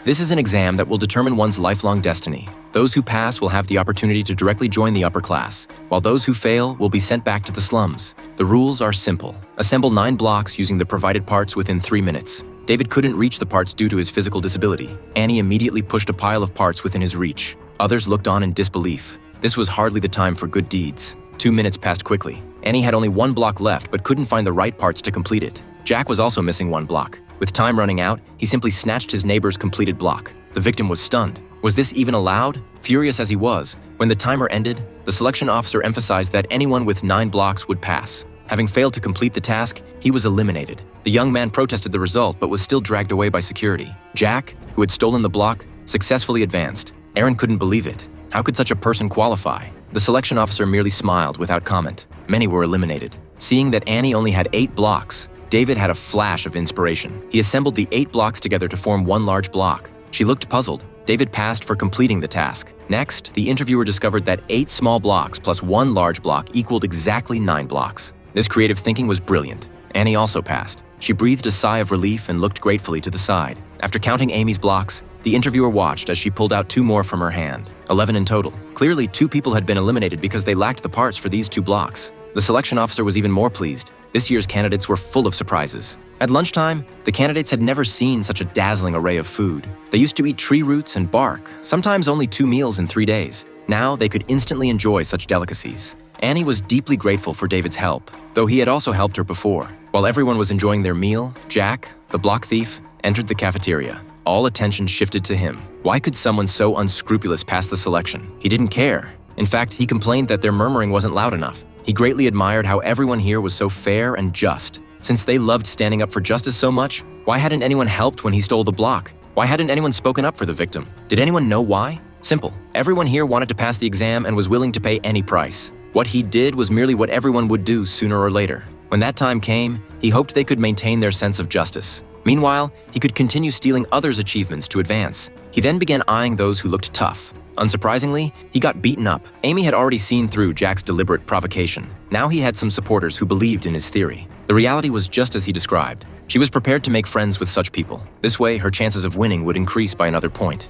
This is an exam that will determine one's lifelong destiny. Those who pass will have the opportunity to directly join the upper class, while those who fail will be sent back to the slums. The rules are simple. Assemble 9 blocks using the provided parts within 3 minutes. David couldn't reach the parts due to his physical disability. Annie immediately pushed a pile of parts within his reach. Others looked on in disbelief. This was hardly the time for good deeds. 2 minutes passed quickly. Annie had only 1 block left but couldn't find the right parts to complete it. Jack was also missing 1 block. With time running out, he simply snatched his neighbor's completed block. The victim was stunned. Was this even allowed? Furious as he was, when the timer ended, the selection officer emphasized that anyone with 9 blocks would pass. Having failed to complete the task, he was eliminated. The young man protested the result but was still dragged away by security. Jack, who had stolen the block, successfully advanced. Aaron couldn't believe it. How could such a person qualify? The selection officer merely smiled without comment. Many were eliminated. Seeing that Annie only had 8 blocks, David had a flash of inspiration. He assembled the 8 blocks together to form 1 large block. She looked puzzled. David passed for completing the task. Next, the interviewer discovered that 8 small blocks plus 1 large block equaled exactly 9 blocks. This creative thinking was brilliant. Annie also passed. She breathed a sigh of relief and looked gratefully to the side. After counting Amy's blocks, the interviewer watched as she pulled out 2 more from her hand. 11 in total. Clearly, 2 people had been eliminated because they lacked the parts for these 2 blocks. The selection officer was even more pleased. This year's candidates were full of surprises. At lunchtime, the candidates had never seen such a dazzling array of food. They used to eat tree roots and bark, sometimes only 2 meals in 3 days. Now they could instantly enjoy such delicacies. Annie was deeply grateful for David's help, though he had also helped her before. While everyone was enjoying their meal, Jack, the block thief, entered the cafeteria. All attention shifted to him. Why could someone so unscrupulous pass the selection? He didn't care. In fact, he complained that their murmuring wasn't loud enough. He greatly admired how everyone here was so fair and just. Since they loved standing up for justice so much, why hadn't anyone helped when he stole the block? Why hadn't anyone spoken up for the victim? Did anyone know why? Simple. Everyone here wanted to pass the exam and was willing to pay any price. What he did was merely what everyone would do sooner or later. When that time came, he hoped they could maintain their sense of justice. Meanwhile, he could continue stealing others' achievements to advance. He then began eyeing those who looked tough. Unsurprisingly, he got beaten up. Amy had already seen through Jack's deliberate provocation. Now he had some supporters who believed in his theory. The reality was just as he described. She was prepared to make friends with such people. This way, her chances of winning would increase by another point.